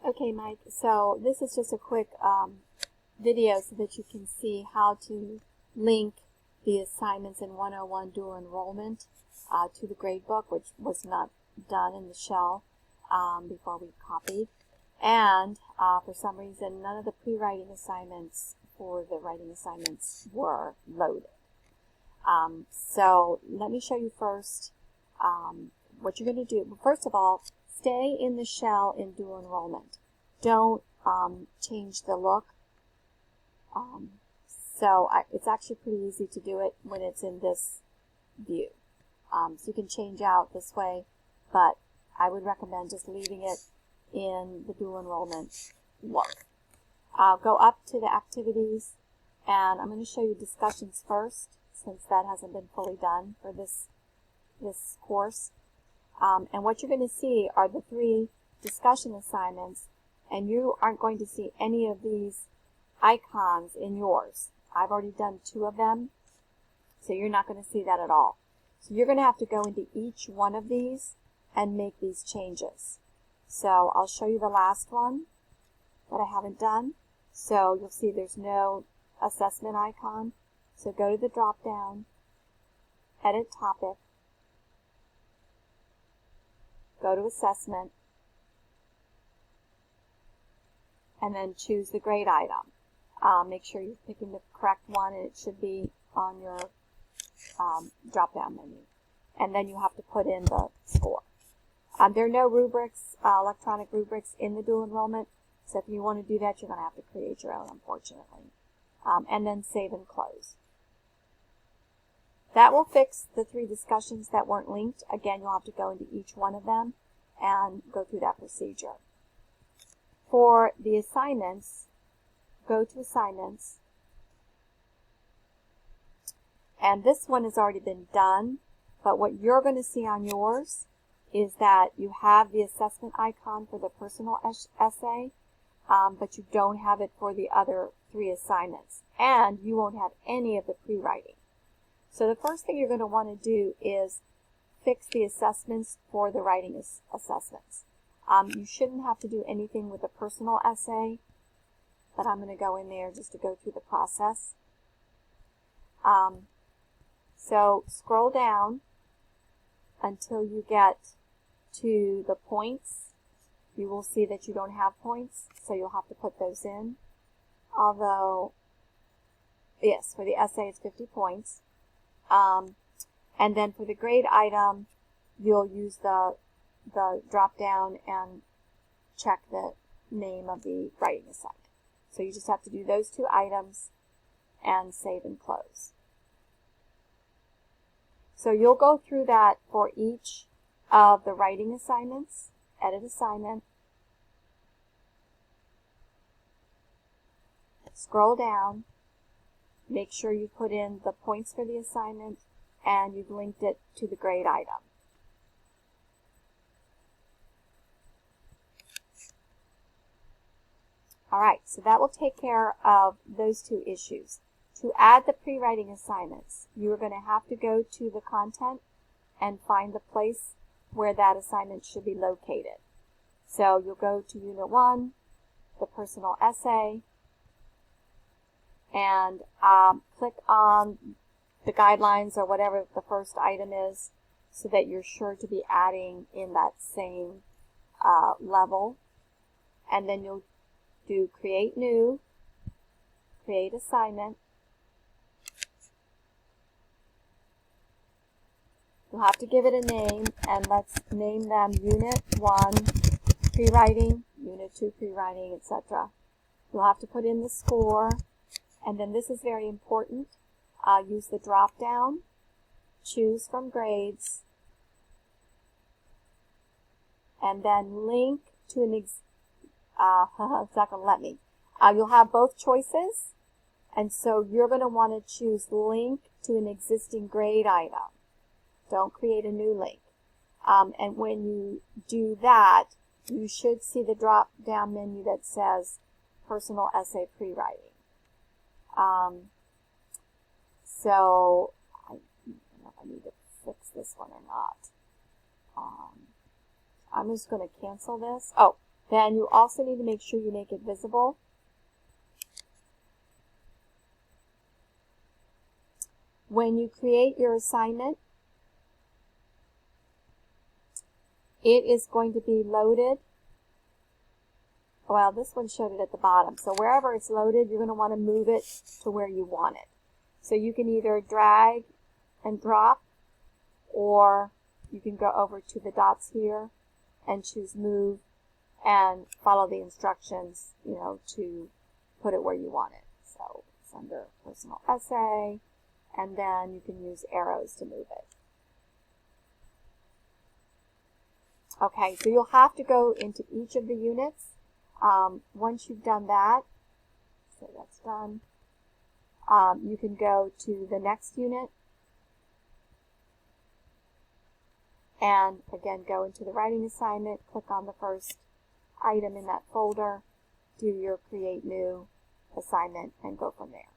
Okay, Mike, so this is just a quick video so that you can see how to link the assignments in 101 dual enrollment to the gradebook, which was not done in the shell before we copied. And for some reason, none of the pre-writing assignments for the writing assignments were loaded. So let me show you first what you're going to do. First of all, stay in the shell in dual enrollment. Don't change the look. It's actually pretty easy to do it when it's in this view. So you can change out this way, but I would recommend just leaving it in the dual enrollment look. Go up to the activities, and I'm going to show you discussions first, since that hasn't been fully done for this course. And what you're going to see are the 3 discussion assignments, and you aren't going to see any of these icons in yours. I've already done 2 of them, so you're not going to see that at all. So you're going to have to go into each one of these and make these changes. So I'll show you the last one that I haven't done. So you'll see there's no assessment icon. So go to the drop down, edit topic, go to assessment, and then choose the grade item. Make sure you're picking the correct one, and it should be on your drop down menu. And then you have to put in the score. There are no rubrics, electronic rubrics in the dual enrollment, so if you want to do that, you're going to have to create your own, unfortunately. And then save and close. That will fix the 3 discussions that weren't linked. Again, you'll have to go into each one of them and go through that procedure. For the assignments, go to assignments. And this one has already been done, but what you're going to see on yours is that you have the assessment icon for the personal essay, but you don't have it for the other 3 assignments. And you won't have any of the pre-writing. So the first thing you're going to want to do is fix the assessments for the writing assessments. You shouldn't have to do anything with the personal essay, but I'm going to go in there just to go through the process. So scroll down until you get to the points. You will see that you don't have points, so you'll have to put those in. Although, yes, for the essay it's 50 points. And then for the grade item, you'll use the drop down and check the name of the writing assignment. So you just have to do those 2 items and save and close. So you'll go through that for each of the writing assignments, edit assignment, scroll down, make sure you put in the points for the assignment, and you've linked it to the grade item. Alright, so that will take care of those 2 issues. To add the pre-writing assignments, you are going to have to go to the content and find the place where that assignment should be located. So you'll go to Unit 1, the personal essay, and click on the guidelines or whatever the first item is so that you're sure to be adding in that same level. And then you'll do Create New, Create Assignment. You'll have to give it a name, and let's name them Unit 1 Pre-writing, Unit 2 Pre-writing, etc. You'll have to put in the score, and then this is very important. Use the drop-down, choose from grades, and then link to an it's not going to let me. You'll have both choices, and so you're going to want to choose link to an existing grade item. Don't create a new link. And when you do that, you should see the drop-down menu that says Personal Essay Pre-writing. So I don't know if I need to fix this one or not. I'm just going to cancel this. Oh, Then you also need to make sure you make it visible. When you create your assignment, it is going to be loaded. Well, this one showed it at the bottom. So wherever it's loaded, you're going to want to move it to where you want it. So you can either drag and drop, or you can go over to the dots here and choose move and follow the instructions, to put it where you want it. So it's under personal essay, and then you can use arrows to move it. Okay, so you'll have to go into each of the units. Once you've done that, so that's done, you can go to the next unit, and again go into the writing assignment, click on the first item in that folder, do your create new assignment, and go from there.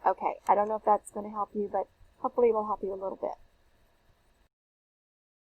Okay, I don't know if that's going to help you, but hopefully it will help you a little bit.